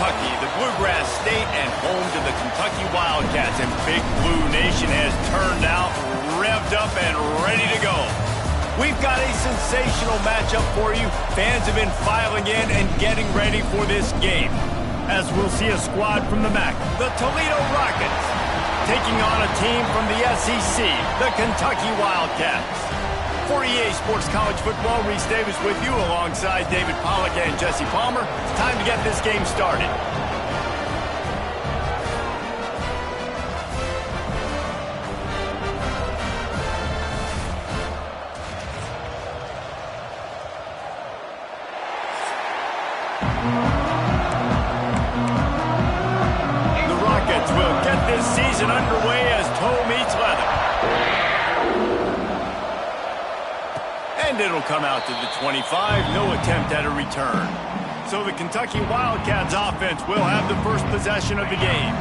Kentucky, the Bluegrass State, and home to the Kentucky Wildcats. And Big Blue Nation has turned out, revved up, and ready to go. We've got a sensational matchup for you. Fans have been filing in and getting ready for this game. As we'll see a squad from the MAC, the Toledo Rockets, taking on a team from the SEC, the Kentucky Wildcats. For EA Sports College Football, Reese Davis with you alongside David Pollack and Jesse Palmer. It's time to get this game started. The Rockets will get this season underway as toe meets leather. And it'll come out to the 25. No attempt at a return. So the Kentucky Wildcats offense will have the first possession of the game.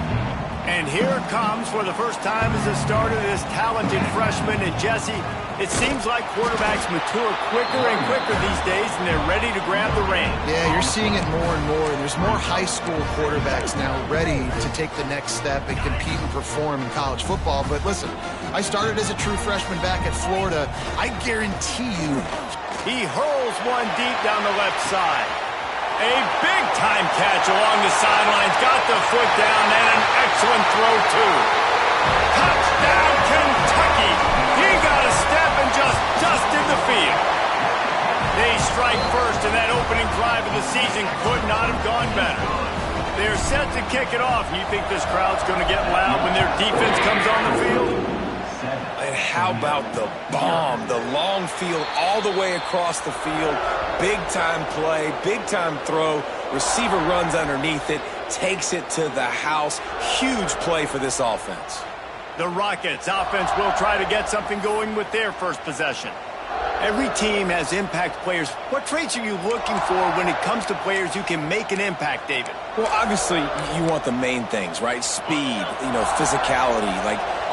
And here it comes for the first time as a starter, this talented freshman. And Jesse, it seems like quarterbacks mature quicker and quicker these days, and they're ready to grab the reins. Yeah, you're seeing it more and more. There's more high school quarterbacks now ready to take the next step and compete and perform in college football. But listen, I started as a true freshman back at Florida. I guarantee you. He hurls one deep down the left side. A big-time catch along the sidelines. Got the foot down and an excellent throw, too. Touchdown, Kentucky! He got a step and just dusted the field. They strike first, and that opening drive of the season could not have gone better. They're set to kick it off. You think this crowd's going to get loud when their defense comes on the field? And how about the bomb, the long field all the way across the field. Big-time play, big-time throw. Receiver runs underneath it, takes it to the house. Huge play for this offense. The Rockets offense will try to get something going with their first possession. Every team has impact players. What traits are you looking for when it comes to players who can make an impact, David? Well, obviously, you want the main things, right? Speed, physicality,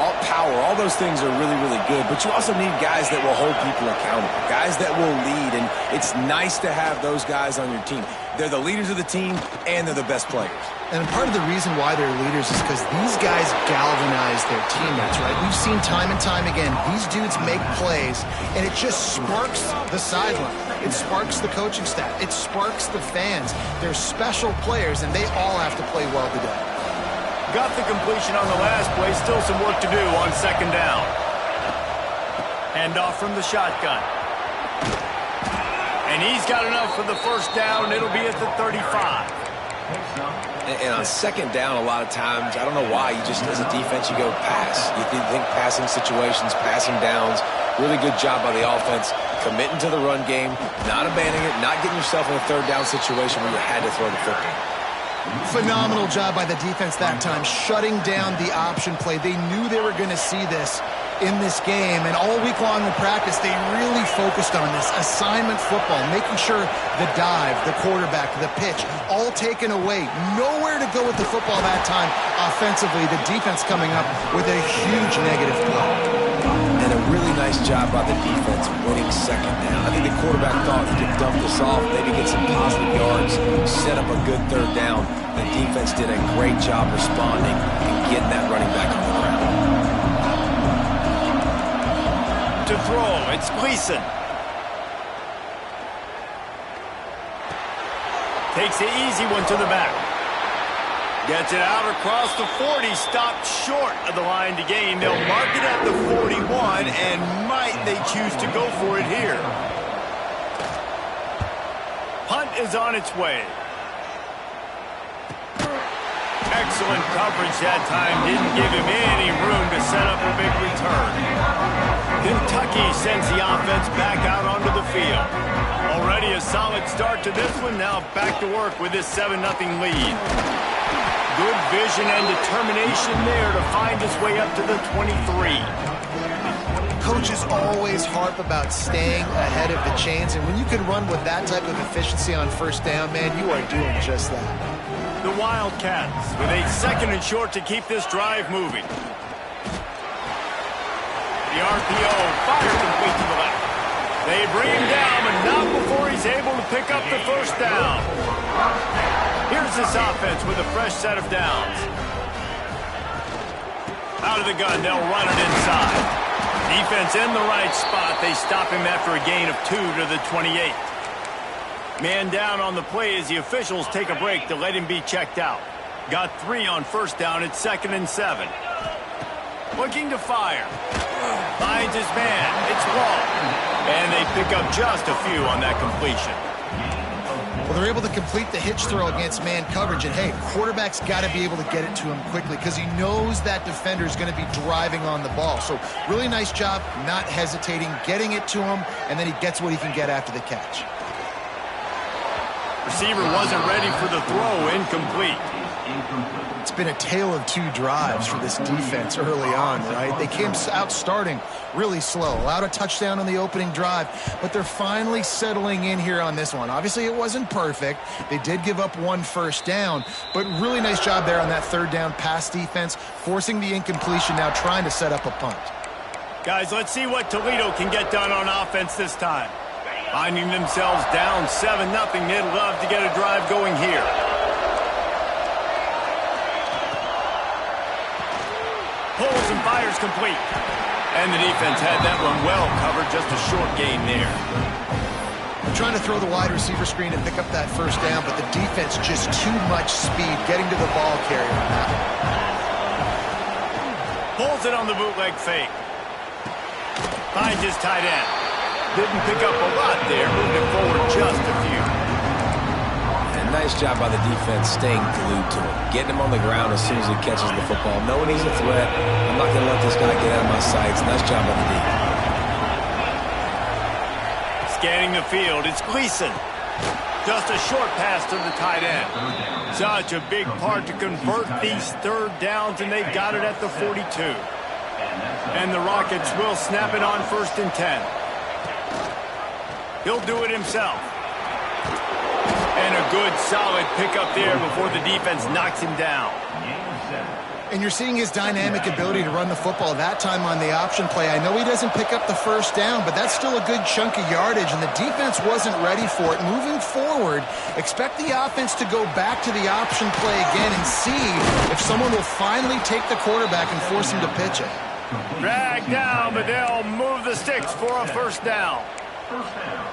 all power. All those things are really, really good. But you also need guys that will hold people accountable, guys that will lead. And it's nice to have those guys on your team. They're the leaders of the team, and they're the best players. And part of the reason why they're leaders is because these guys galvanize their teammates, right? We've seen time and time again, these dudes make plays, and it just sparks the sideline. It sparks the coaching staff. It sparks the fans. They're special players, and they all have to play well today. Got the completion on the last play. Still some work to do on second down. Hand off from the shotgun. And he's got enough for the first down. It'll be at the 35. And on second down, a lot of times, I don't know why, you just, as a defense, you go pass. You think passing situations, passing downs. Really good job by the offense, committing to the run game, not abandoning it, not getting yourself in a third down situation where you had to throw the football. Phenomenal job by the defense that time, shutting down the option play. They knew they were going to see this in this game, and all week long in practice, they really focused on this assignment football, making sure the dive, the quarterback, the pitch, all taken away. Nowhere to go with the football that time offensively. The defense coming up with a huge negative play. And a really nice job by the defense winning second down. I think the quarterback thought he could dump this off, maybe get some positive yards, set up a good third down. The defense did a great job responding and getting that running back on the ground. To throw, it's Gleason. Takes the easy one to the back. Gets it out across the 40, stopped short of the line to gain. They'll mark it at the 41, and might they choose to go for it here. Punt is on its way. Excellent coverage that time. Didn't give him any room to set up a big return. Kentucky sends the offense back out onto the field. Already a solid start to this one. Now back to work with this 7-0 lead. Good vision and determination there to find his way up to the 23. Coaches always harp about staying ahead of the chains, and when you can run with that type of efficiency on first down, man, you are doing just that. The Wildcats with a second and short to keep this drive moving. The RPO fired complete to the left. They bring him down, but not before he's able to pick up the first down. Here's the this offense with a fresh set of downs. Out of the gun, they'll run it inside. Defense in the right spot. They stop him after a gain of 2 to the 28. Man down on the play as the officials take a break to let him be checked out. Got 3 on first down. It's 2nd and 7. Looking to fire. Finds his man. It's long. And they pick up just a few on that completion. Well, they're able to complete the hitch throw against man coverage. And, hey, quarterback's got to be able to get it to him quickly because he knows that defender is going to be driving on the ball. So really nice job not hesitating, getting it to him, and then he gets what he can get after the catch. Receiver wasn't ready for the throw. Incomplete. It's been a tale of 2 drives for this defense early on, right? They came out starting really slow, allowed a touchdown on the opening drive, but they're finally settling in here on this one. Obviously, it wasn't perfect. They did give up 1 first down, but really nice job there on that 3rd down pass defense, forcing the incompletion, now trying to set up a punt. Guys, let's see what Toledo can get done on offense this time. Finding themselves down 7-0, they'd love to get a drive going here. Pulls and fires complete. And the defense had that one well covered, just a short gain there. They're trying to throw the wide receiver screen and pick up that first down, but the defense just too much speed getting to the ball carrier on that one. Pulls it on the bootleg fake. Finds his tight end. Didn't pick up a lot there, moving forward just a few. Nice job by the defense staying glued to him. Getting him on the ground as soon as he catches the football. Knowing he's a threat. I'm not going to let this guy get out of my sights. Nice job by the defense. Scanning the field, it's Gleason. Just a short pass to the tight end. Such a big part to convert these 3rd downs, and they've got it at the 42. And the Rockets will snap it on 1st and 10. He'll do it himself. And a good, solid pickup there before the defense knocks him down. And you're seeing his dynamic ability to run the football that time on the option play. I know he doesn't pick up the first down, but that's still a good chunk of yardage, and the defense wasn't ready for it. Moving forward, expect the offense to go back to the option play again and see if someone will finally take the quarterback and force him to pitch it. Drag down, but they'll move the sticks for a first down.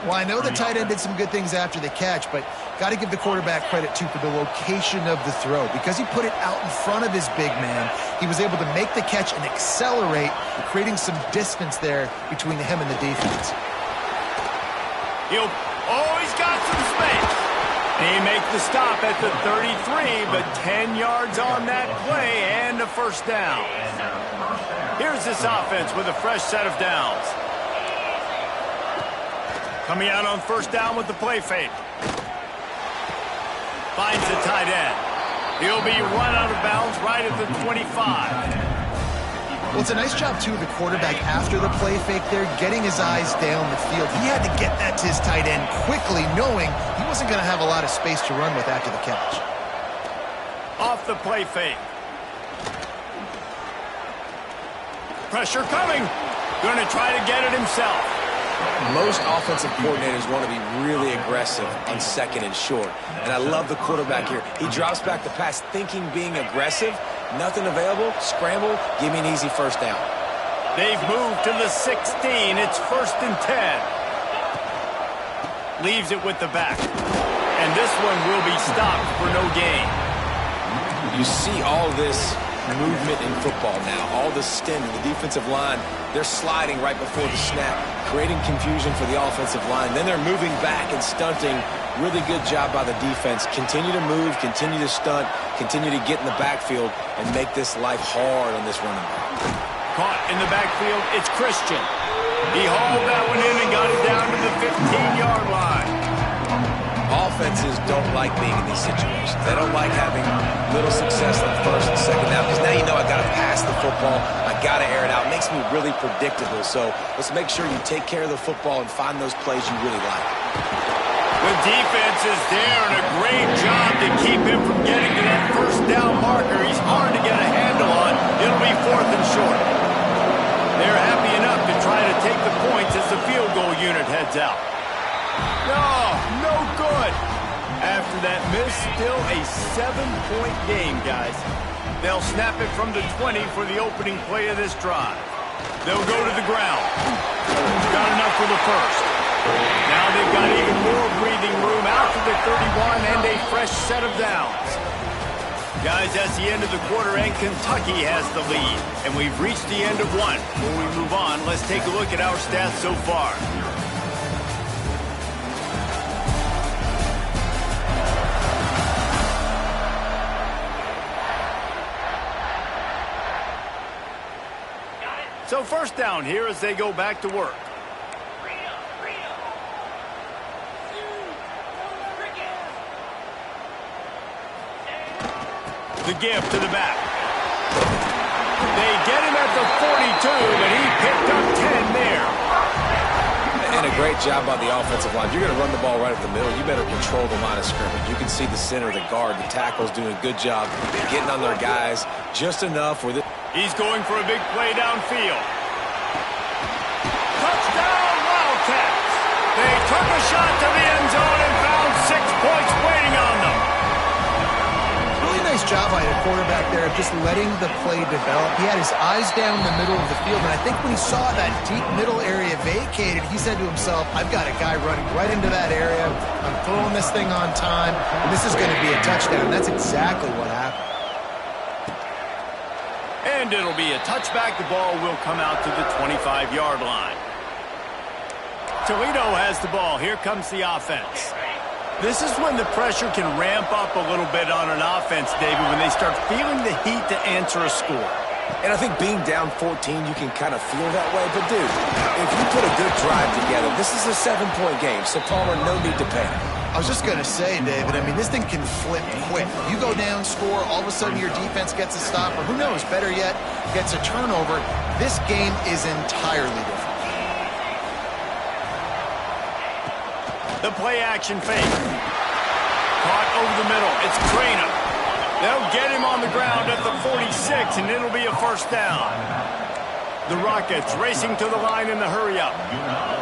Well, I know the tight end did some good things after the catch, but got to give the quarterback credit, too, for the location of the throw. Because he put it out in front of his big man, he was able to make the catch and accelerate, creating some distance there between him and the defense. He's got some space. He makes the stop at the 33, but 10 yards on that play and a first down. Here's this offense with a fresh set of downs. Coming out on first down with the play fake. Finds the tight end. He'll be run out of bounds right at the 25. Well, it's a nice job, too, of the quarterback after the play fake there, getting his eyes down the field. He had to get that to his tight end quickly, knowing he wasn't going to have a lot of space to run with after the catch. Off the play fake. Pressure coming. Going to try to get it himself. Most offensive coordinators want to be really aggressive on 2nd and short. And I love the quarterback here. He drops back the pass thinking being aggressive. Nothing available. Scramble. Give me an easy first down. They've moved to the 16. It's 1st and 10. Leaves it with the back. And this one will be stopped for no gain. You see all this movement in football now. All the stint, the defensive line, they're sliding right before the snap, creating confusion for the offensive line. Then they're moving back and stunting. Really good job by the defense. Continue to move, continue to stunt, continue to get in the backfield and make this life hard on this running back. Caught in the backfield, it's Christian. He hauled that one in and got it down to the 15-yard line. Offenses don't like being in these situations. They don't like having little success on 1st and 2nd down because now you know I got to pass the football. I got to air it out. It makes me really predictable. So let's make sure you take care of the football and find those plays you really like. The defense is there and a great job to keep him from getting to that first down marker. He's hard to get a handle on. It'll be 4th and short. They're happy enough to try to take the points as the field goal unit heads out. No good. After that miss, still a 7-point game, guys. They'll snap it from the 20 for the opening play of this drive. They'll go to the ground. Got enough for the first. Now they've got even more breathing room out to the 31 and a fresh set of downs. Guys, that's the end of the quarter, and Kentucky has the lead. And we've reached the end of one. Before we move on, let's take a look at our stats so far. So first down here as they go back to work. The give to the back. They get him at the 42, but he picked up 10 there. And a great job by the offensive line. If you're going to run the ball right at the middle, you better control the line of scrimmage. You can see the center, the guard, the tackle's doing a good job getting on their guys just enough where he's going for a big play downfield. Touchdown, Wildcats! They took a shot to the end zone and found 6 points waiting on them. Really nice job by the quarterback there of just letting the play develop. He had his eyes down the middle of the field, and I think when he saw that deep middle area vacated, he said to himself, I've got a guy running right into that area. I'm throwing this thing on time, and this is going to be a touchdown. That's exactly what happened. And it'll be a touchback. The ball will come out to the 25-yard line. Toledo has the ball. Here comes the offense. This is when the pressure can ramp up a little bit on an offense, David, when they start feeling the heat to answer a score. And I think being down 14, you can kind of feel that way. But, dude, if you put a good drive together, this is a 7-point game, so Palmer, no need to panic. I was just going to say, David, I mean, this thing can flip quick. You go down, score, all of a sudden your defense gets a stop, or who knows, better yet, gets a turnover. This game is entirely different. The play-action fake. Caught over the middle. It's Trainer. They'll get him on the ground at the 46, and it'll be a first down. The Rockets racing to the line in the hurry-up.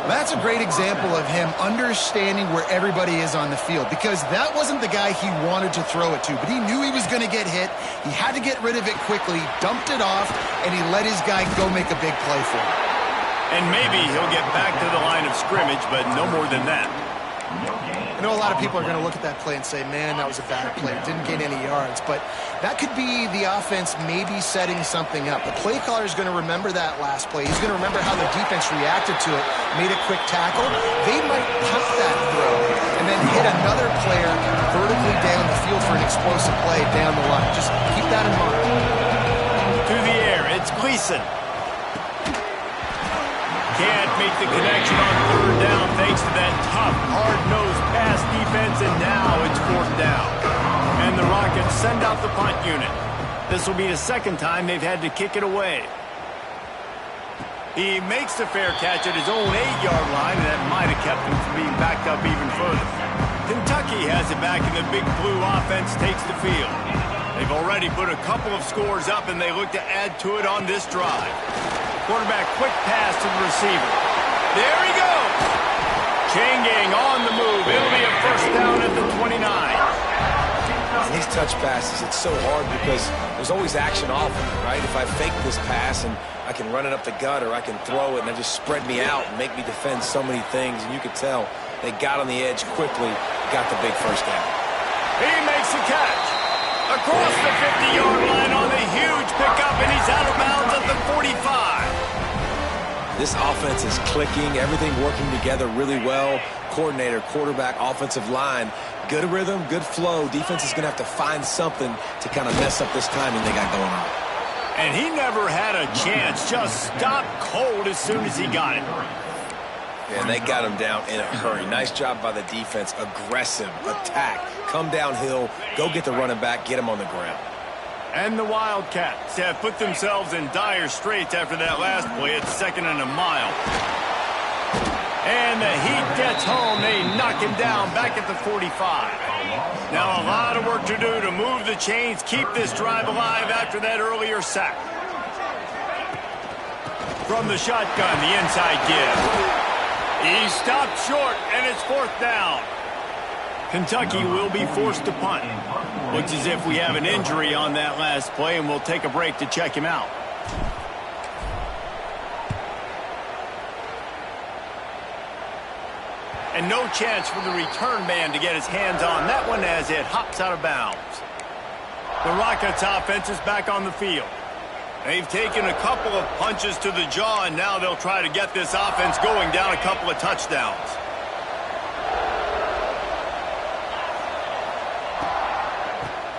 That's a great example of him understanding where everybody is on the field, because that wasn't the guy he wanted to throw it to, but he knew he was going to get hit. He had to get rid of it quickly, dumped it off, and he let his guy go make a big play for him. And maybe he'll get back to the line of scrimmage, but no more than that. I know a lot of people are going to look at that play and say, man, that was a bad play. Didn't gain any yards. But that could be the offense maybe setting something up. The play caller is going to remember that last play. He's going to remember how the defense reacted to it, made a quick tackle. They might pump that throw and then hit another player vertically down the field for an explosive play down the line. Just keep that in mind. To the air, it's Gleason. Can't make the connection on third down thanks to that tough, hard-nosed pass defense, and now it's fourth down. And the Rockets send out the punt unit. This will be the second time they've had to kick it away. He makes the fair catch at his own 8-yard line, and that might have kept him from being backed up even further. Kentucky has it back, and the Big Blue offense takes the field. They've already put a couple of scores up, and they look to add to it on this drive. Quarterback, quick pass to the receiver. There he goes. Chain gang on the move. It'll be a first down at the 29. And these touch passes, it's so hard because there's always action off of it, right? If I fake this pass and I can run it up the gut, or I can throw it and they just spread me out and make me defend so many things. And you could tell they got on the edge quickly, got the big first down. He makes the catch. Across the 50-yard line on the huge pickup, and he's out of bounds at the 45. This offense is clicking, everything working together really well. Coordinator, quarterback, offensive line, good rhythm, good flow. Defense is going to have to find something to kind of mess up this timing they got going on. And he never had a chance, just stopped cold as soon as he got it. And they got him down in a hurry. Nice job by the defense. Aggressive attack. Come downhill. Go get the running back. Get him on the ground. And the Wildcats have put themselves in dire straits after that last play at 2nd and a mile. And the heat gets home. They knock him down back at the 45. Now a lot of work to do to move the chains, keep this drive alive after that earlier sack. From the shotgun, the inside give. He stopped short, and it's fourth down. Kentucky will be forced to punt. Looks as if we have an injury on that last play, and we'll take a break to check him out. And no chance for the return man to get his hands on that one as it hops out of bounds. The Rockets offense is back on the field. They've taken a couple of punches to the jaw, and now they'll try to get this offense going down a couple of touchdowns.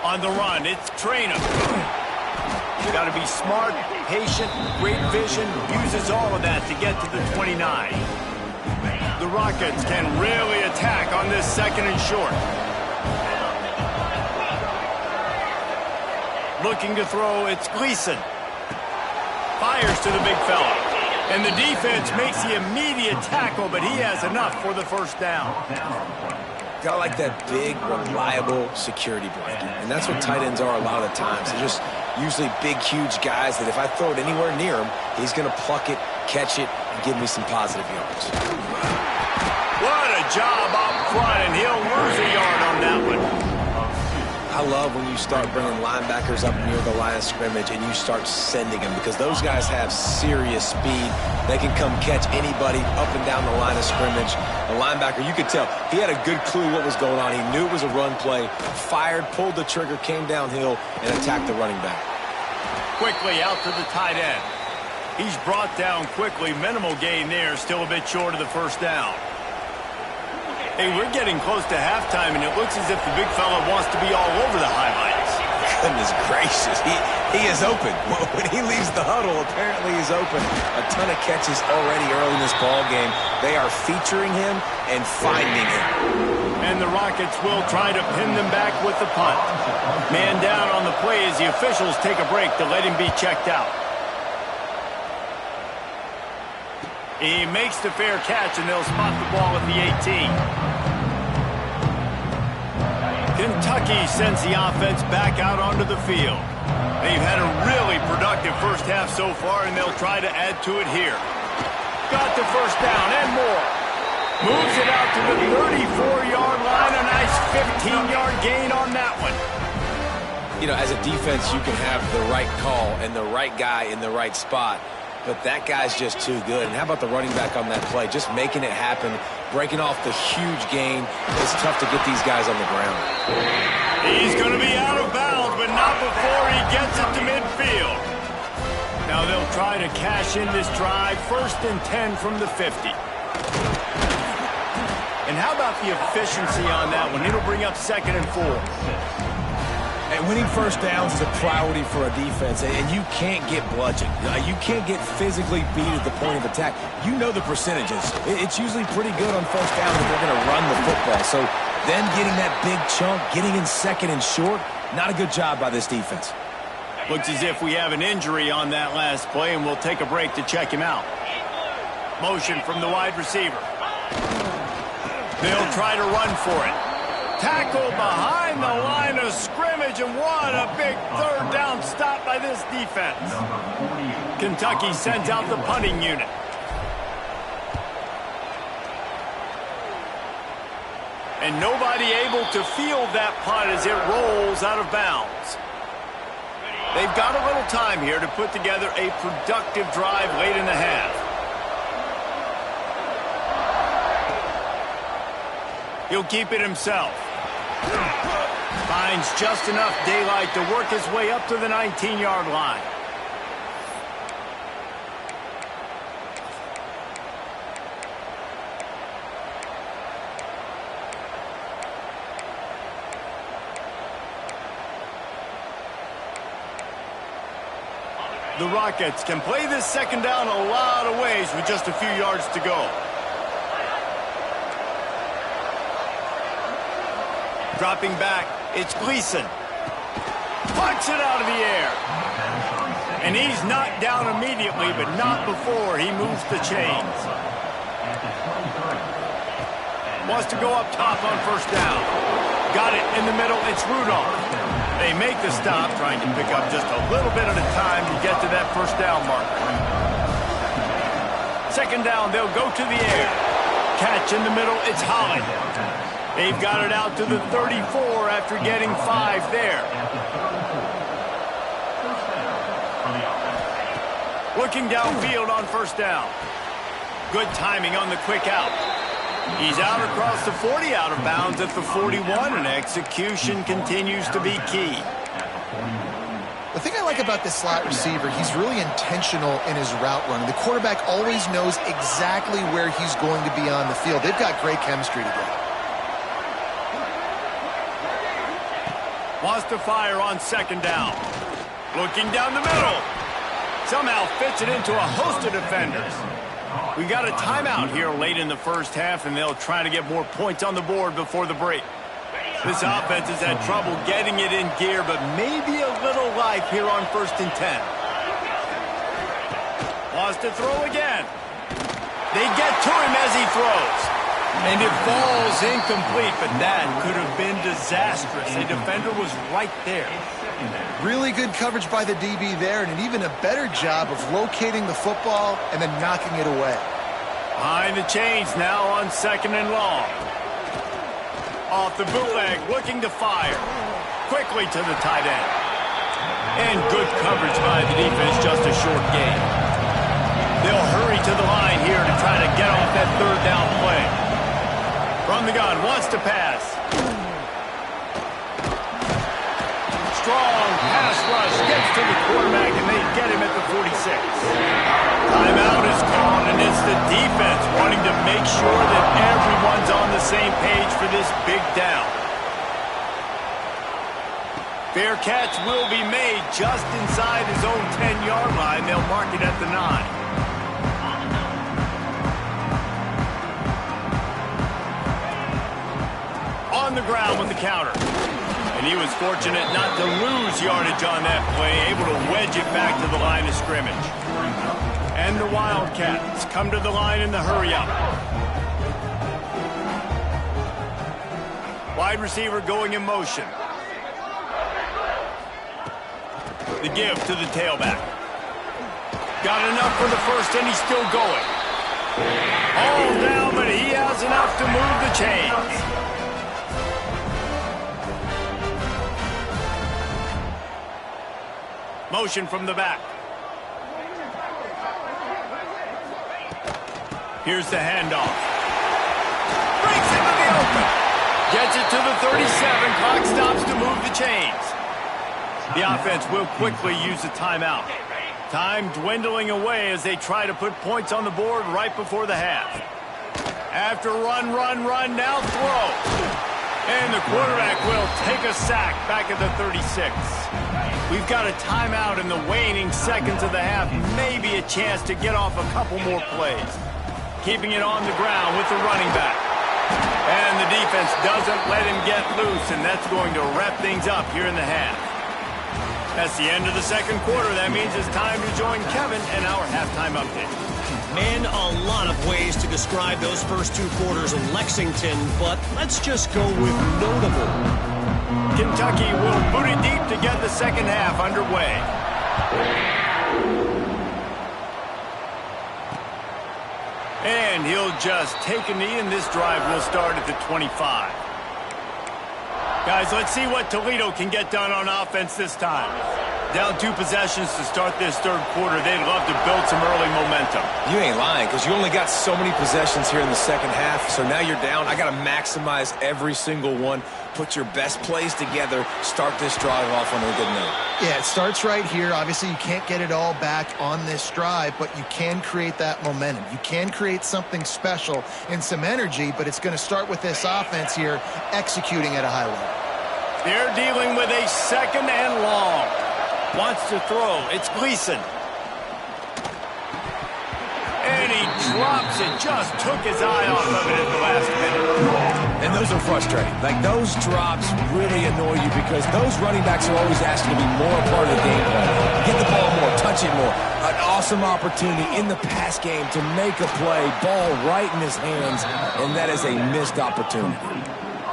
On the run, it's Traynor. You got to be smart, patient, great vision, uses all of that to get to the 29. The Rockets can really attack on this 2nd and short. Looking to throw, it's Gleason. Fires to the big fella. And the defense makes the immediate tackle, but he has enough for the first down. Got like that big, reliable security blanket. And that's what tight ends are a lot of the times. They're just usually big, huge guys that if I throw it anywhere near him, he's going to pluck it, catch it, and give me some positive yards. What a job up front, and he'll lose a yard on that one. I love when you start bringing linebackers up near the line of scrimmage and you start sending them because those guys have serious speed. They can come catch anybody up and down the line of scrimmage. The linebacker, you could tell, he had a good clue what was going on. He knew it was a run play, fired, pulled the trigger, came downhill, and attacked the running back. Quickly out to the tight end. He's brought down quickly. Minimal gain there, still a bit short of the first down. Hey, we're getting close to halftime, and it looks as if the big fella wants to be all over the highlights. Goodness gracious, he is open. When he leaves the huddle, apparently he's open. A ton of catches already early in this ball game. They are featuring him and finding him. And the Rockets will try to pin them back with the punt. Man down on the play as the officials take a break to let him be checked out. He makes the fair catch, and they'll spot the ball at the 18. Kentucky sends the offense back out onto the field. They've had a really productive first half so far, and they'll try to add to it here. Got the first down and more. Moves it out to the 34-yard line. A nice 15-yard gain on that one. You know, as a defense, you can have the right call and the right guy in the right spot. But that guy's just too good. And how about the running back on that play? Just making it happen, breaking off the huge gain. It's tough to get these guys on the ground. He's going to be out of bounds, but not before he gets it to midfield. Now they'll try to cash in this drive. 1st and 10 from the 50. And how about the efficiency on that one? It'll bring up 2nd and 4. And winning first downs is a priority for a defense, and you can't get bludgeoned. You can't get physically beat at the point of attack. You know the percentages. It's usually pretty good on first down if they're going to run the football. So then getting that big chunk, getting in 2nd and short, not a good job by this defense. Looks as if we have an injury on that last play, and we'll take a break to check him out. Motion from the wide receiver. They'll try to run for it. Tackle behind the line of scrimmage, and what a big 3rd down stop by this defense. Kentucky sends out the punting unit. And nobody able to field that punt as it rolls out of bounds. They've got a little time here to put together a productive drive late in the half. He'll keep it himself. Finds just enough daylight to work his way up to the 19-yard line. The Rockets can play this 2nd down a lot of ways with just a few yards to go. Dropping back, it's Gleason. Punts it out of the air. And he's knocked down immediately, but not before he moves the chains. Wants to go up top on first down. Got it in the middle, it's Rudolph. They make the stop, trying to pick up just a little bit at a time to get to that first down marker. 2nd down, they'll go to the air. Catch in the middle, it's Holland. They've got it out to the 34 after getting 5 there. Looking downfield on first down. Good timing on the quick out. He's out across the 40, out of bounds at the 41, and execution continues to be key. The thing I like about this slot receiver, he's really intentional in his route running. The quarterback always knows exactly where he's going to be on the field. They've got great chemistry together. Wants to fire on second down. Looking down the middle. Somehow fits it into a host of defenders. We got a timeout here late in the first half, and they'll try to get more points on the board before the break. This offense has had trouble getting it in gear, but maybe a little life here on 1st and 10. Wants to throw again. They get to him as he throws. And it falls incomplete, but that could have been disastrous. A defender was right there. Really good coverage by the DB there, and an even a better job of locating the football and then knocking it away. Behind the chains now on 2nd and long. Off the bootleg, looking to fire. Quickly to the tight end. And good coverage by the defense, just a short gain. They'll hurry to the line here to try to get off that 3rd down play. From the gun, wants to pass. Strong pass rush, gets to the quarterback, and they get him at the 46. Timeout is called, and it's the defense wanting to make sure that everyone's on the same page for this big down. Fair catch will be made just inside his own 10-yard line. They'll mark it at the 9. On the ground with the counter. And he was fortunate not to lose yardage on that play, able to wedge it back to the line of scrimmage. And the Wildcats come to the line in the hurry-up. Wide receiver going in motion. The give to the tailback. Got enough for the first, and he's still going. All down, but he has enough to move the chains. Motion from the back. Here's the handoff. Breaks into the open. Gets it to the 37. Clock stops to move the chains. The offense will quickly use a timeout. Time dwindling away as they try to put points on the board right before the half. After run, now throw. And the quarterback will take a sack back at the 36. We've got a timeout in the waning seconds of the half. Maybe a chance to get off a couple more plays. Keeping it on the ground with the running back. And the defense doesn't let him get loose, and that's going to wrap things up here in the half. That's the end of the second quarter. That means it's time to join Kevin and our halftime update. Man, a lot of ways to describe those first 2 quarters in Lexington, but let's just go with notable. Kentucky will boot it deep to get the second half underway. And he'll just take a knee, and this drive will start at the 25. Guys, let's see what Toledo can get done on offense this time. Down 2 possessions to start this third quarter. They'd love to build some early momentum. You ain't lying, because you only got so many possessions here in the second half, so now you're down. I got to maximize every single one. Put your best plays together. Start this drive off on a good note. Yeah, it starts right here. Obviously, you can't get it all back on this drive, but you can create that momentum. You can create something special and some energy, but it's going to start with this offense here executing at a high level. They're dealing with a 2nd and long. Wants to throw. It's Gleason. And he drops it. Just took his eye off of it at the last minute. And those are frustrating. Like, those drops really annoy you because those running backs are always asking to be more a part of the game plan. Get the ball more, touch it more. An awesome opportunity in the pass game to make a play. Ball right in his hands, and that is a missed opportunity.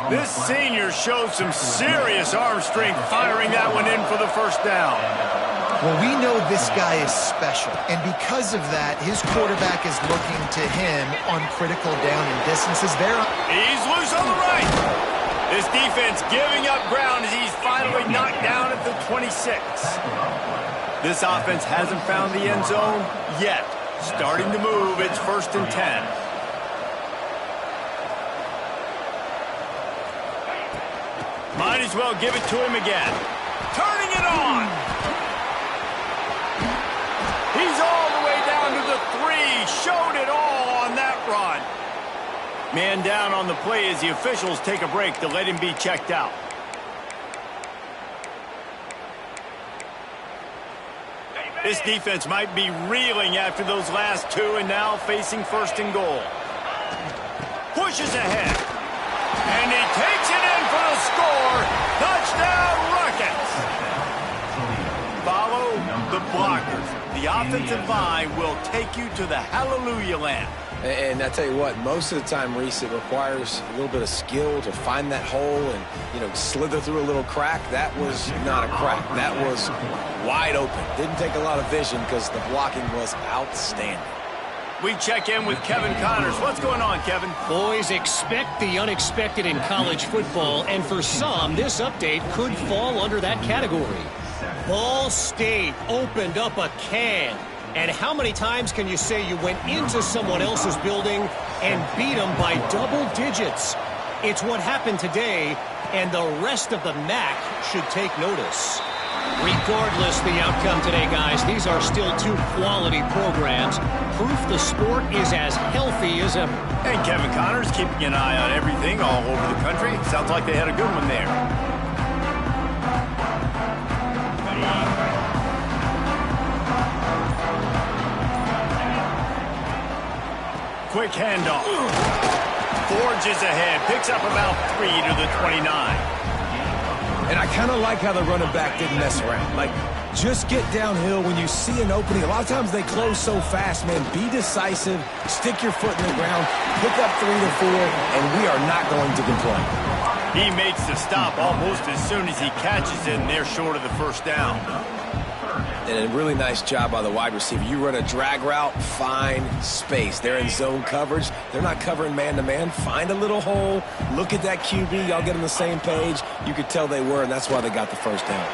This senior shows some serious arm strength firing that one in for the first down. Well, we know this guy is special, and because of that, his quarterback is looking to him on critical down and distances there. He's loose on the right. This defense giving up ground as he's finally knocked down at the 26. This offense hasn't found the end zone yet. Starting to move, it's 1st and 10. Might as well give it to him again. Turning it on. He's all the way down to the 3. Showed it all on that run. Man down on the play as the officials take a break to let him be checked out. This defense might be reeling after those last 2 and now facing 1st and goal. Pushes ahead. And he takes it in for the score. Touchdown Rockets. Follow the blockers. The offensive line will take you to the hallelujah land. And I tell you what, most of the time, Reese, it requires a little bit of skill to find that hole and, slither through a little crack. That was not a crack. That was wide open. Didn't take a lot of vision because the blocking was outstanding. We check in with Kevin Connors. What's going on, Kevin? Boys, expect the unexpected in college football, and for some, this update could fall under that category. Ball State opened up a can. And how many times can you say you went into someone else's building and beat them by double digits? It's what happened today, and the rest of the MAC should take notice. Regardless the outcome today, guys, these are still 2 quality programs. Proof the sport is as healthy as ever. And Kevin Connors keeping an eye on everything all over the country. Sounds like they had a good one there. Quick handoff. Forges ahead. Picks up about 3 to the 29. And I kind of like how the running back didn't mess around. Like, just get downhill when you see an opening. A lot of times they close so fast, man. Be decisive. Stick your foot in the ground. Pick up 3 to 4, and we are not going to complain. He makes the stop almost as soon as he catches it, and they're short of the 1st down. And a really nice job by the wide receiver. You run a drag route, find space. They're in zone coverage. They're not covering man-to-man. Find a little hole. Look at that QB. Y'all get on the same page. You could tell they were, and that's why they got the 1st down.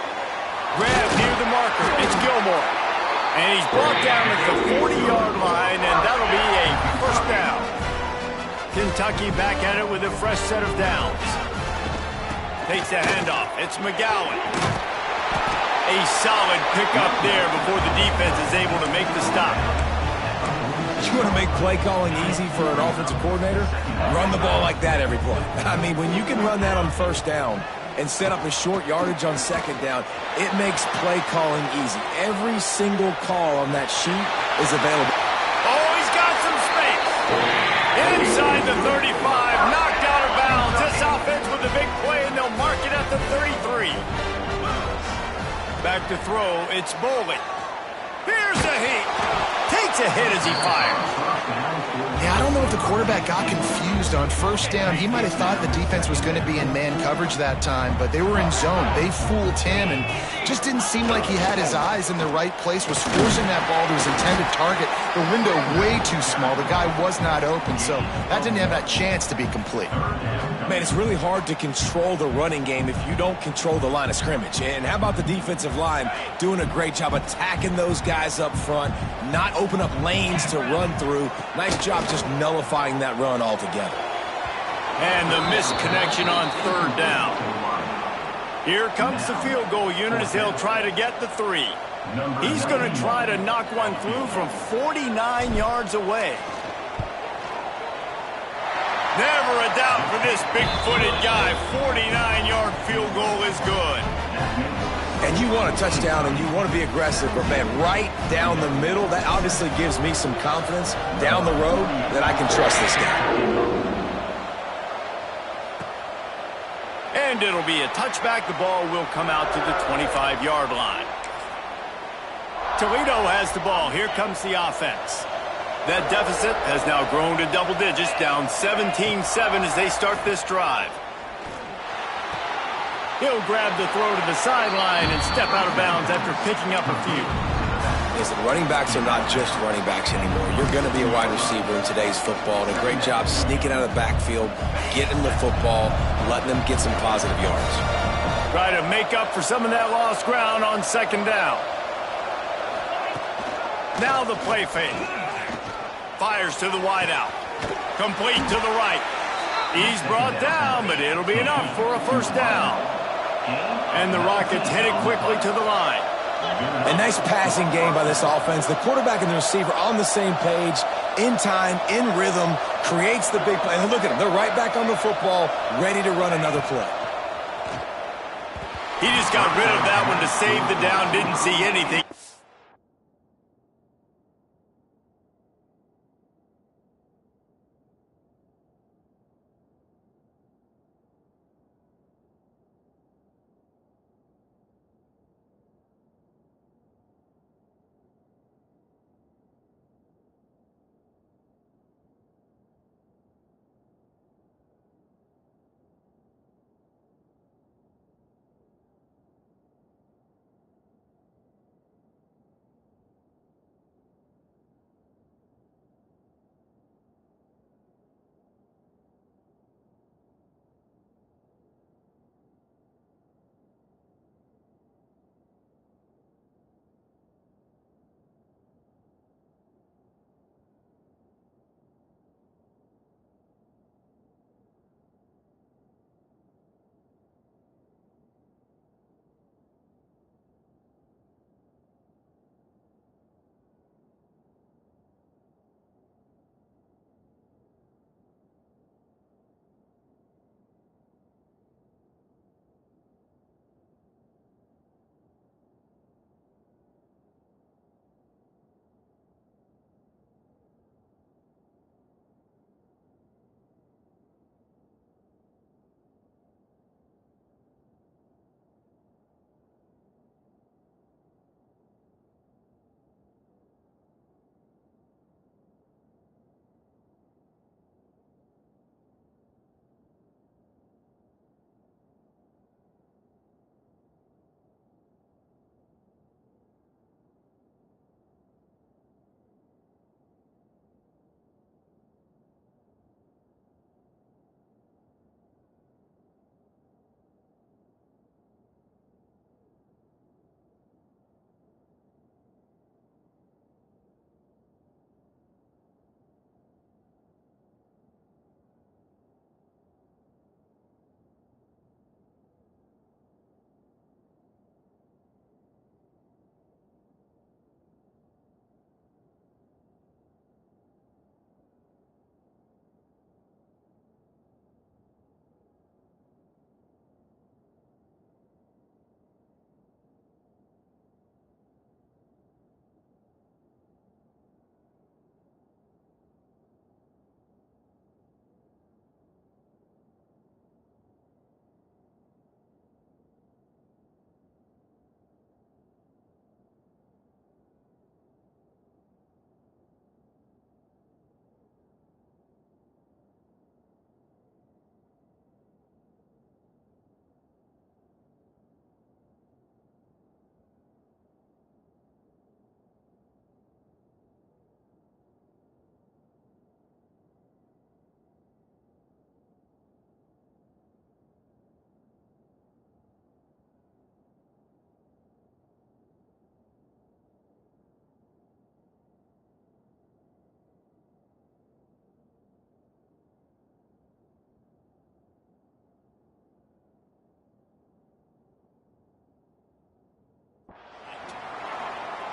Grab near the marker. It's Gilmore. And he's brought down at the 40-yard line, and that'll be a 1st down. Kentucky back at it with a fresh set of downs. Takes the handoff. It's McGowan. A solid pickup there before the defense is able to make the stop. You want to make play calling easy for an offensive coordinator? Run the ball like that every play. I mean, when you can run that on 1st down and set up a short yardage on 2nd down, it makes play calling easy. Every single call on that sheet is available. Oh, he's got some space. Inside the 35, knocked out of bounds. This offense with a big play, and they'll mark it at the 33. Back to throw, it's Bowling. Here's a hit. Takes a hit as he fires. Yeah, I don't know if the quarterback got confused on 1st down. He might have thought the defense was going to be in man coverage that time, but they were in zone. They fooled him, and just didn't seem like he had his eyes in the right place, was forcing that ball to his intended target. The window way too small. The guy was not open, so that didn't have that chance to be complete. Man, it's really hard to control the running game if you don't control the line of scrimmage. And how about the defensive line doing a great job attacking those guys up front, not open up lanes to run through. Nice job just nullifying that run altogether. And the missed connection on 3rd down. Here comes the field goal unit as they'll try to get the 3. He's going to try to knock one through from 49 yards away. Never a doubt for this big-footed guy. 49-yard field goal is good. And you want a touchdown and you want to be aggressive, but man, right down the middle, that obviously gives me some confidence down the road that I can trust this guy. And it'll be a touchback. The ball will come out to the 25-yard line. Toledo has the ball. Here comes the offense. That deficit has now grown to double digits, down 17-7 as they start this drive. He'll grab the throw to the sideline and step out of bounds after picking up a few. Listen, running backs are not just running backs anymore. You're going to be a wide receiver in today's football. And a great job sneaking out of the backfield, getting the football, letting them get some positive yards. Try to make up for some of that lost ground on second down. Now the play fake. Fires to the wideout. Complete to the right. He's brought down, but it'll be enough for a first down. And the Rockets headed quickly to the line. A nice passing game by this offense. The quarterback and the receiver on the same page, in time, in rhythm, creates the big play. And look at them. They're right back on the football, ready to run another play. He just got rid of that one to save the down, didn't see anything.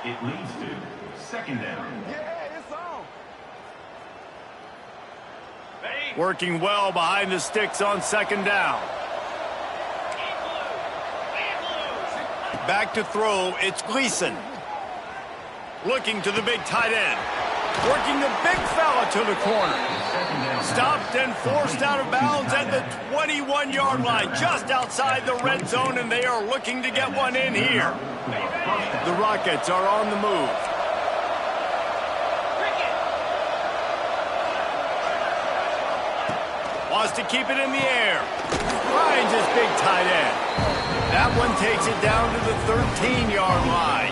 It leads to second down. Yeah, it's on. Working well behind the sticks on second down. Back to throw, it's Gleason. Looking to the big tight end. Working the big fella to the corner. Stopped and forced out of bounds at the 21-yard line, just outside the red zone, and they are looking to get one in here. The Rockets are on the move. Wants to keep it in the air. Finds his big tight end. That one takes it down to the 13-yard line.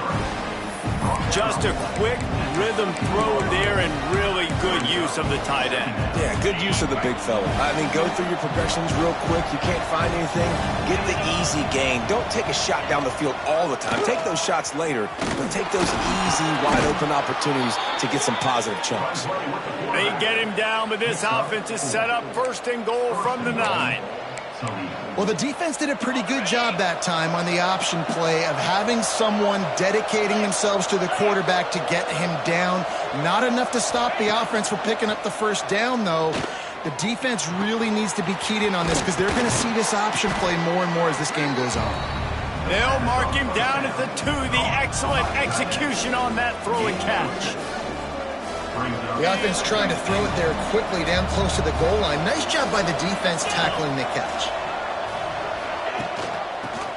Just a quick rhythm throw there and really good use of the tight end. Yeah, good use of the big fella. I mean, go through your progressions real quick. You can't find anything. Get the easy gain. Don't take a shot down the field all the time. Take those shots later, but take those easy, wide-open opportunities to get some positive chunks. They get him down, but this offense is set up 1st and goal from the 9. Well, the defense did a pretty good job that time on the option play of having someone dedicating themselves to the quarterback to get him down. Not enough to stop the offense from picking up the 1st down, though. The defense really needs to be keyed in on this because they're going to see this option play more and more as this game goes on. They'll mark him down at the 2. The excellent execution on that throw and catch. The offense trying to throw it there quickly down close to the goal line. Nice job by the defense tackling the catch.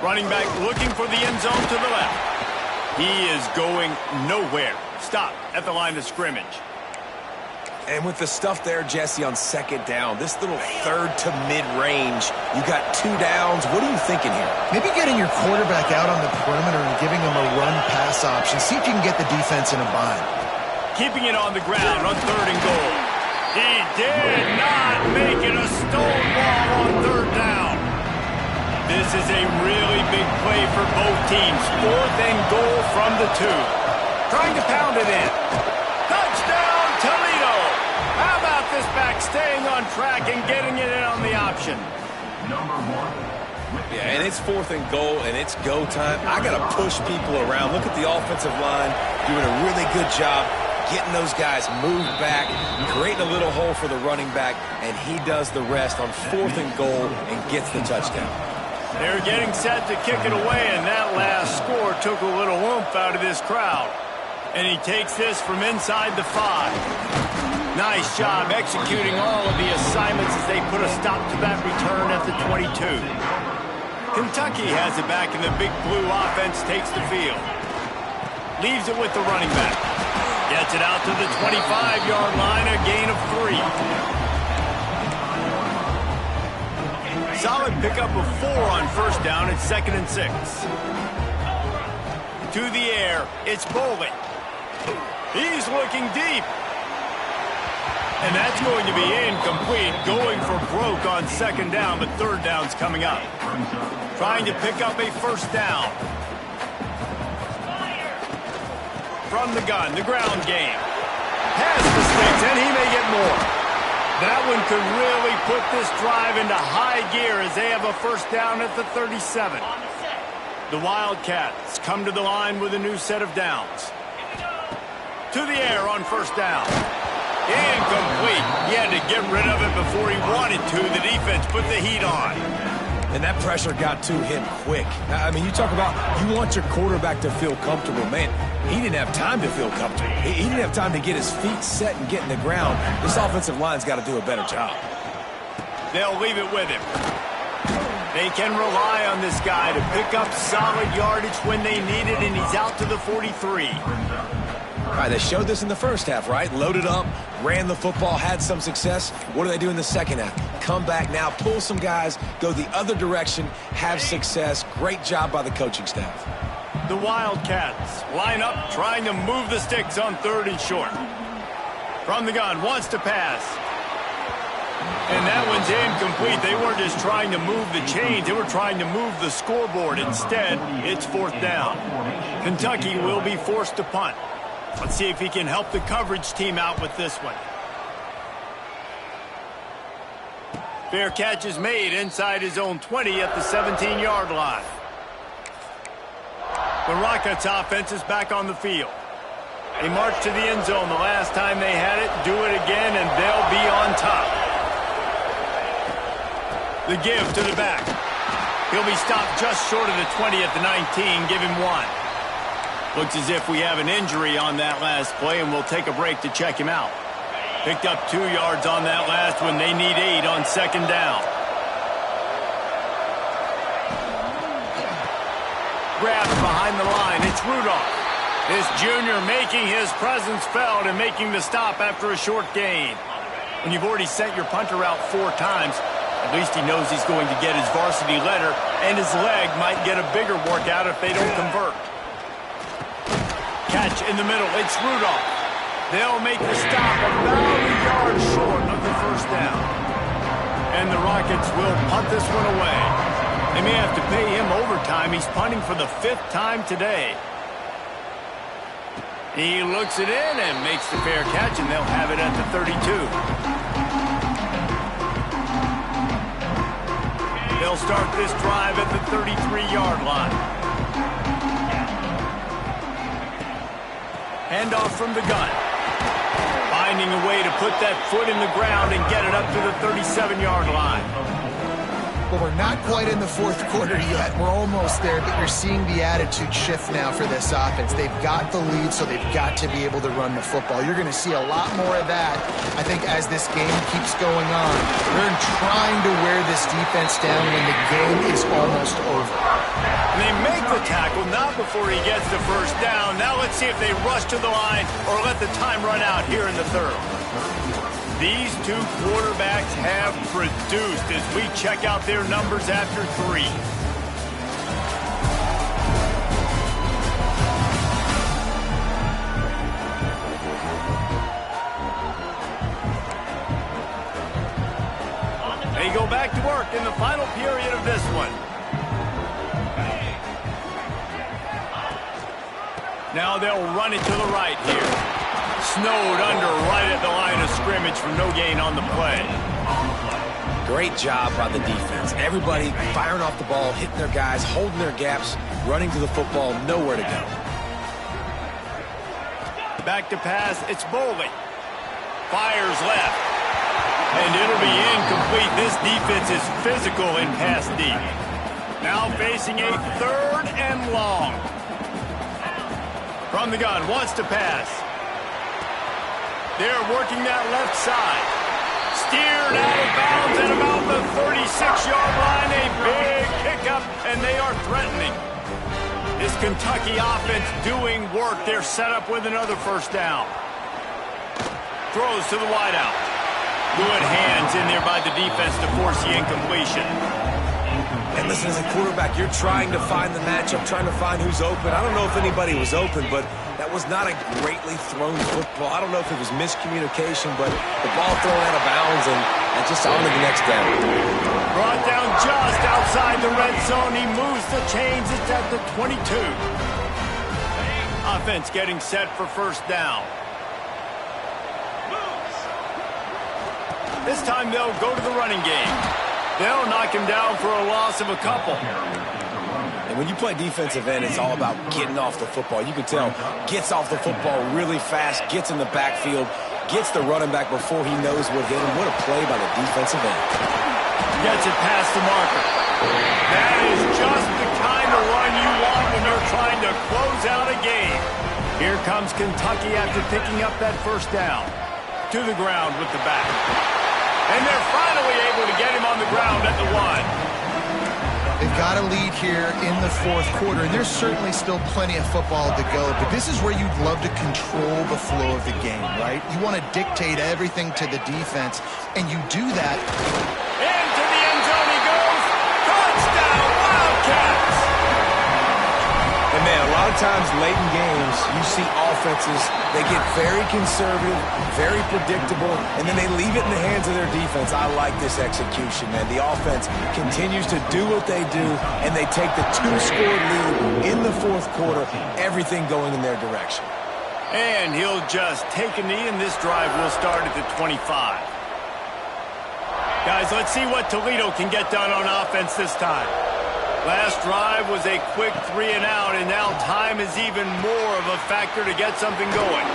Running back looking for the end zone to the left. He is going nowhere. Stop at the line of scrimmage. And with the stuff there, Jesse, on 2nd down, this little 3rd to mid-range, you got 2 downs. What are you thinking here? Maybe getting your quarterback out on the perimeter and giving him a run-pass option. See if you can get the defense in a bind. Keeping it on the ground on 3rd and goal. He did not make it a stonewall on 3rd down. This is a really big play for both teams. 4th and goal from the 2. Trying to pound it in. Touchdown, Toledo. How about this back staying on track and getting it in on the option? Yeah, and it's 4th and goal, and it's go time. I got to push people around. Look at the offensive line doing a really good job getting those guys moved back, creating a little hole for the running back, and he does the rest on 4th and goal and gets the touchdown. They're getting set to kick it away, and that last score took a little oomph out of this crowd. And he takes this from inside the 5. Nice job executing all of the assignments as they put a stop to that return at the 22. Kentucky has it back, and the big blue offense takes the field. Leaves it with the running back. Gets it out to the 25-yard line, a gain of 3. Solid pickup of 4 on 1st down at 2nd and 6. To the air, it's Bowling. He's looking deep. And that's going to be incomplete. Going for broke on 2nd down, but 3rd down's coming up. Trying to pick up a 1st down. From the gun, the ground game. Has the sticks, and he may get more. That one could really put this drive into high gear as they have a 1st down at the 37. The Wildcats come to the line with a new set of downs. To the air on 1st down. Incomplete. He had to get rid of it before he wanted to. The defense put the heat on. And that pressure got to him quick. I mean, you talk about you want your quarterback to feel comfortable. Man, he didn't have time to feel comfortable. He didn't have time to get his feet set and get in the ground. This offensive line's got to do a better job. They'll leave it with him. They can rely on this guy to pick up solid yardage when they need it, and he's out to the 43. All right, they showed this in the 1st half, right? Loaded up, ran the football, had some success. What do they do in the 2nd half? Come back now, pull some guys, go the other direction, have success. Great job by the coaching staff. The Wildcats line up, trying to move the sticks on 3rd and short. From the gun, wants to pass. And that one's incomplete. They weren't just trying to move the chains. They were trying to move the scoreboard. Instead, it's 4th down. Kentucky will be forced to punt. Let's see if he can help the coverage team out with this one. Fair catch is made inside his own 20 at the 17-yard line. The Rockets offense is back on the field. They marched to the end zone the last time they had it, do it again, and they'll be on top. The give to the back. He'll be stopped just short of the 20 at the 19, give him 1. Looks as if we have an injury on that last play, and we'll take a break to check him out. Picked up 2 yards on that last one. They need 8 on 2nd down. Grabbed behind the line. It's Rudolph. This junior making his presence felt and making the stop after a short gain. When you've already sent your punter out 4 times, at least he knows he's going to get his varsity letter, and his leg might get a bigger workout if they don't convert. Catch in the middle. It's Rudolph. They'll make the stop about a yard short of the first down. And the Rockets will punt this one away. They may have to pay him overtime. He's punting for the 5th time today. He looks it in and makes the fair catch, and they'll have it at the 32. They'll start this drive at the 33-yard line. Handoff from the gun. Finding a way to put that foot in the ground and get it up to the 37-yard line. Well, we're not quite in the 4th quarter yet. We're almost there, but you're seeing the attitude shift now for this offense. They've got the lead, so they've got to be able to run the football. You're going to see a lot more of that, I think, as this game keeps going on. They're trying to wear this defense down when the game is almost over. And they make the tackle, not before he gets the first down. Now let's see if they rush to the line or let the time run out here in the 3rd. These 2 quarterbacks have produced as we check out their numbers after 3. They go back to work in the final period of this one. Now they'll run it to the right here. Snowed under right at the line of scrimmage for no gain on the play. Great job by the defense. Everybody firing off the ball, hitting their guys, holding their gaps, running to the football, nowhere to go. Back to pass, it's Boley. Fires left. And it'll be incomplete. This defense is physical in pass deep. Now facing a 3rd and long. From the gun, wants to pass. They're working that left side. Steered out of bounds at about the 36-yard line. A big pickup, and they are threatening. This Kentucky offense doing work. They're set up with another first down. Throws to the wideout. Good hands in there by the defense to force the incompletion. And listen, as a quarterback, you're trying to find the matchup, trying to find who's open. I don't know if anybody was open, but that was not a greatly thrown football. I don't know if it was miscommunication, but the ball thrown out of bounds and just on to the next down. Brought down just outside the red zone. He moves the chains. It's at the 22. Offense getting set for first down. This time they'll go to the running game. They'll knock him down for a loss of a couple. And when you play defensive end, it's all about getting off the football. You can tell, gets off the football really fast, gets in the backfield, gets the running back before he knows what hit him. What a play by the defensive end. Gets it past the marker. That is just the kind of run you want when you're trying to close out a game. Here comes Kentucky after picking up that first down. To the ground with the back. And they're finally able to get him on the ground at the 1. They've got a lead here in the 4th quarter, and there's certainly still plenty of football to go, but this is where you'd love to control the flow of the game, right? You want to dictate everything to the defense, and you do that. Into the end zone he goes. Touchdown, Wildcats! And man, a lot of times late in games, you see offenses, they get very conservative, very predictable, and then they leave it in the hands of their defense. I like this execution, man. The offense continues to do what they do, and they take the 2-score lead in the 4th quarter, everything going in their direction. And he'll just take a knee, and this drive will start at the 25. Guys, let's see what Toledo can get done on offense this time. Last drive was a quick 3 and out, and now time is even more of a factor to get something going.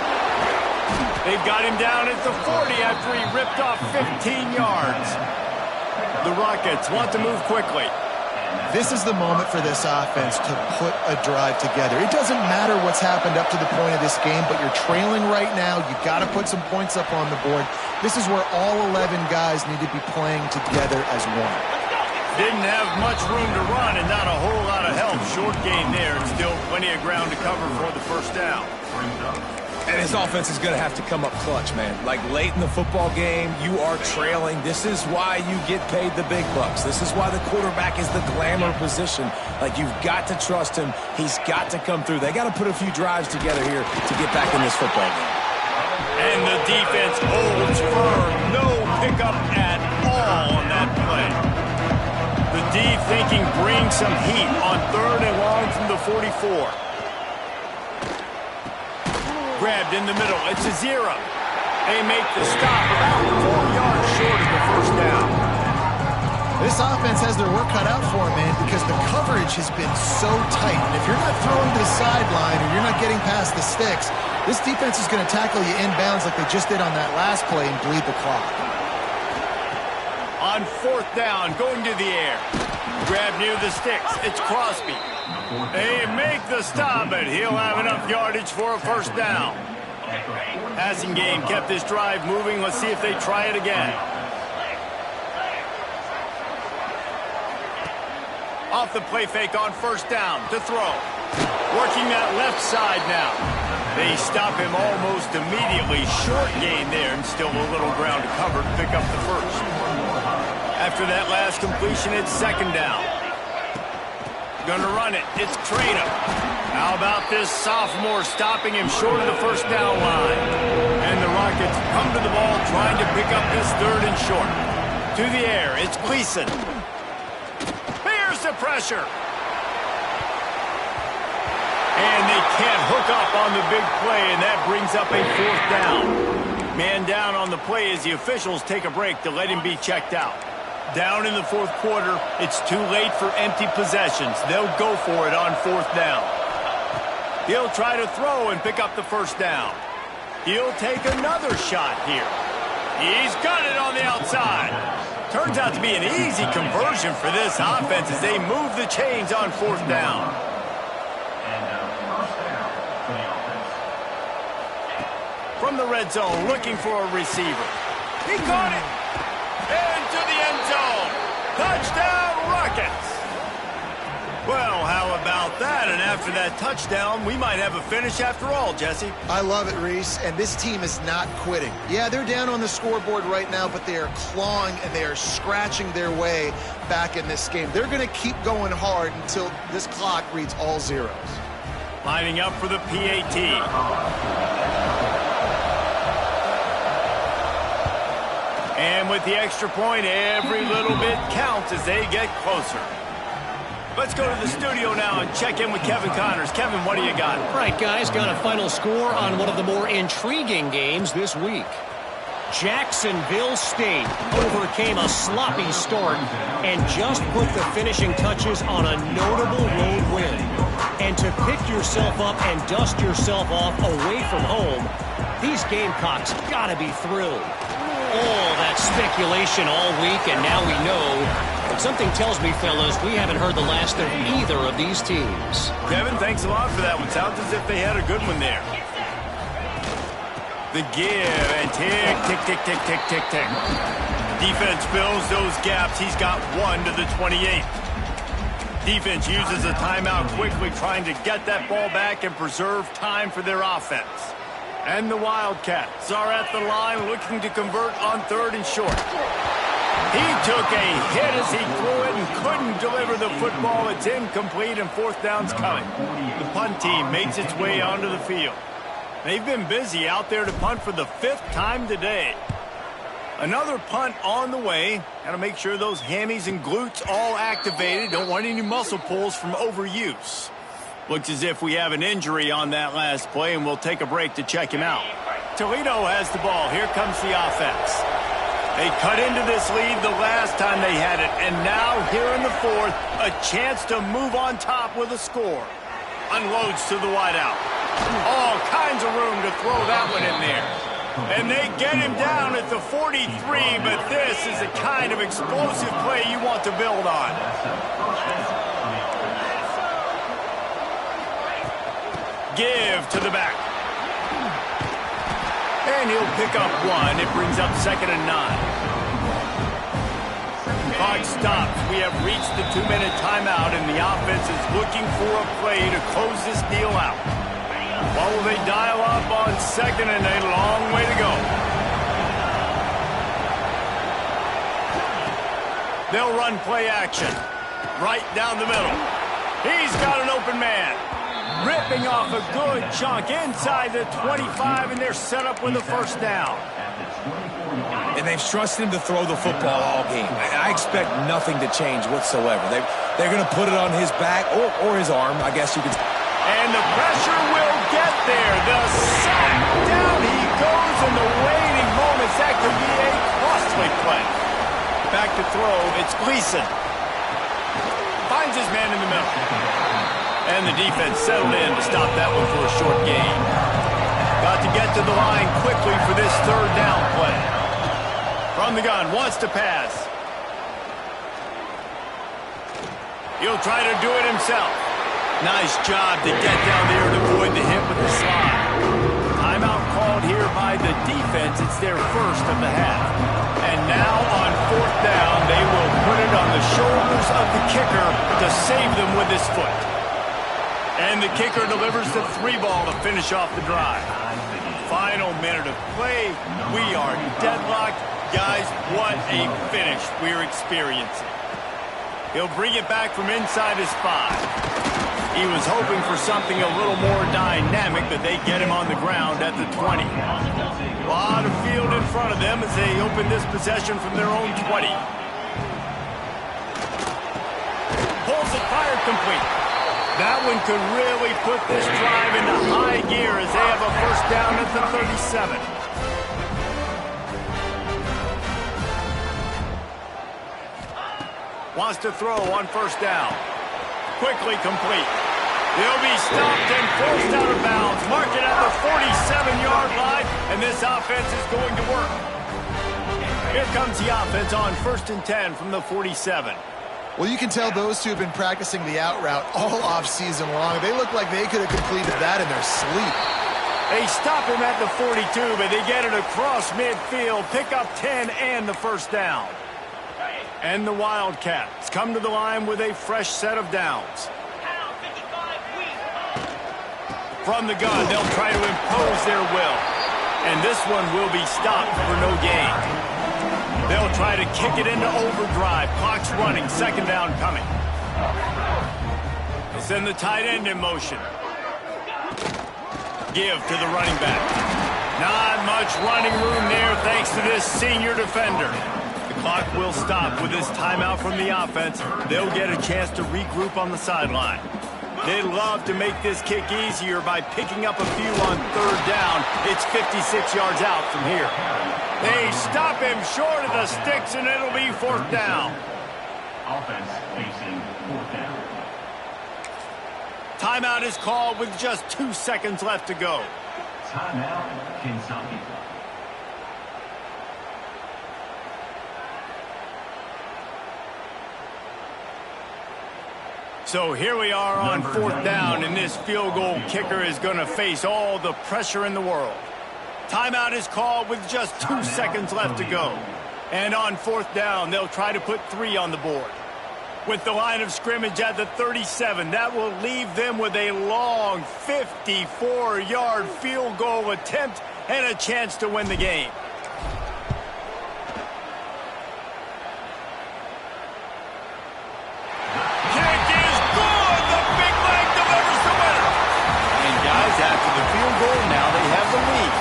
They've got him down at the 40 after he ripped off 15 yards. The Rockets want to move quickly. This is the moment for this offense to put a drive together. It doesn't matter what's happened up to the point of this game, but you're trailing right now. You've got to put some points up on the board. This is where all 11 guys need to be playing together as one. Didn't have much room to run and not a whole lot of help. Short gain there. Still plenty of ground to cover for the first down. And his offense is going to have to come up clutch, man. Like late in the football game, you are trailing. This is why you get paid the big bucks. This is why the quarterback is the glamour position. Like, you've got to trust him. He's got to come through. They got to put a few drives together here to get back in this football game. And the defense holds firm. No pickup at all on that play. The D thinking bring some heat on 3rd and long from the 44. Grabbed in the middle. It's a 0. They make the stop about 4 yards short of the first down. This offense has their work cut out for them, man, because the coverage has been so tight. And if you're not throwing to the sideline or you're not getting past the sticks, this defense is going to tackle you inbounds like they just did on that last play and bleed the clock. On 4th down, going to the air. Grab near the sticks. It's Crosby. They make the stop, but he'll have enough yardage for a first down. Passing game kept this drive moving. Let's see if they try it again. Off the play fake on 1st down to throw. Working that left side now. They stop him almost immediately. Short gain there and still a little ground to cover to pick up the first. After that last completion, it's 2nd down. Gonna run it. It's Trader. How about this sophomore stopping him short of the first down line? And the Rockets come to the ball trying to pick up this 3rd and short. To the air. It's Gleason. Here's the pressure. And they can't hook up on the big play, and that brings up a 4th down. Man down on the play as the officials take a break to let him be checked out. Down in the 4th quarter, it's too late for empty possessions. They'll go for it on 4th down. He'll try to throw and pick up the first down. He'll take another shot here. He's got it on the outside. Turns out to be an easy conversion for this offense as they move the chains on 4th down. From the red zone, looking for a receiver. He caught it. Into the end zone. Touchdown, Rockets. Well, how about that? And after that touchdown, we might have a finish after all, Jesse. I love it, Reese, and this team is not quitting. Yeah, they're down on the scoreboard right now, but they are clawing and they are scratching their way back in this game. They're going to keep going hard until this clock reads all zeros. Lining up for the PAT. And with the extra point, every little bit counts as they get closer. Let's go to the studio now and check in with Kevin Connors. Kevin, what do you got? All right, guys, got a final score on one of the more intriguing games this week. Jacksonville State overcame a sloppy start and just put the finishing touches on a notable road win. And to pick yourself up and dust yourself off away from home, these Gamecocks gotta be thrilled. All that speculation all week, and now we know. But something tells me, fellas, we haven't heard the last of either of these teams. Kevin, thanks a lot for that one. Sounds as if they had a good one there. The give, and tick, tick, tick, tick, tick, tick, tick. Defense fills those gaps. He's got 1 to the 28. Defense uses a timeout quickly, trying to get that ball back and preserve time for their offense. And the Wildcats are at the line looking to convert on 3rd and short. He took a hit as he threw it and couldn't deliver the football. It's incomplete and 4th down's coming. The punt team makes its way onto the field. They've been busy out there to punt for the 5th time today. Another punt on the way. Got to make sure those hammies and glutes all activated. Don't want any muscle pulls from overuse. Looks as if we have an injury on that last play, and we'll take a break to check him out. Toledo has the ball. Here comes the offense. They cut into this lead the last time they had it, and now here in the 4th, a chance to move on top with a score. Unloads to the wideout. All kinds of room to throw that one in there. And they get him down at the 43, but this is the kind of explosive play you want to build on. Give to the back. And he'll pick up 1. It brings up 2nd and 9. clock stops. We have reached the 2-minute timeout, and the offense is looking for a play to close this deal out. What will they dial up on second and a long way to go? They'll run play action right down the middle. He's got an open man. Ripping off a good chunk inside the 25, and they're set up with a first down. And they've trusted him to throw the football all game. I expect nothing to change whatsoever. They're going to put it on his back or his arm, I guess you could. And the pressure will get there. The sack. Down he goes in the waiting moments. That could be a costly play. Back to throw. It's Gleason. Finds his man in the middle. And the defense settled in to stop that one for a short gain. Got to get to the line quickly for this third down play. From the gun, wants to pass. He'll try to do it himself. Nice job to get down there and avoid the hit with the slide. Timeout called here by the defense. It's their first of the half. And now on fourth down, they will put it on the shoulders of the kicker to save them with his foot. And the kicker delivers the 3 ball to finish off the drive. Final minute of play. We are deadlocked. Guys, what a finish we're experiencing. He'll bring it back from inside his 5. He was hoping for something a little more dynamic, but they get him on the ground at the 20. A lot of field in front of them as they open this possession from their own 20. Pulls it, fired complete. That one could really put this drive into high gear as they have a first down at the 37. Wants to throw on first down. Quickly complete. They'll be stopped and forced out of bounds. Mark it at the 47-yard line, and this offense is going to work. Here comes the offense on 1st and 10 from the 47. Well, you can tell those two have been practicing the out route all off-season long. They look like they could have completed that in their sleep. They stop him at the 42, but they get it across midfield, pick up 10 and the first down. And the Wildcats come to the line with a fresh set of downs. From the gun, they'll try to impose their will. And this one will be stopped for no gain. They'll try to kick it into overdrive. Clock's running, second down coming. They send the tight end in motion. Give to the running back. Not much running room there thanks to this senior defender. The clock will stop with this timeout from the offense. They'll get a chance to regroup on the sideline. They'd love to make this kick easier by picking up a few on third down. It's 56 yards out from here. They stop him short of the sticks, and it'll be fourth down. Offense facing fourth down. Timeout is called with just 2 seconds left to go. Timeout, Kentucky. So here we are on fourth down, and this field goal kicker is going to face all the pressure in the world. Timeout is called with just 2 seconds left to go. And on fourth down, they'll try to put 3 on the board. With the line of scrimmage at the 37, that will leave them with a long 54-yard field goal attempt and a chance to win the game. Kick is good! The big leg delivers the winner! And guys, after the field goal, now they have the lead.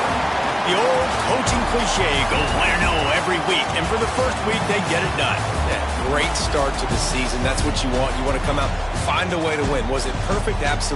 The old coaching cliche, go win or no every week. And for the first week, they get it done. Yeah, great start to the season. That's what you want. You want to come out, find a way to win. Was it perfect? Absolutely.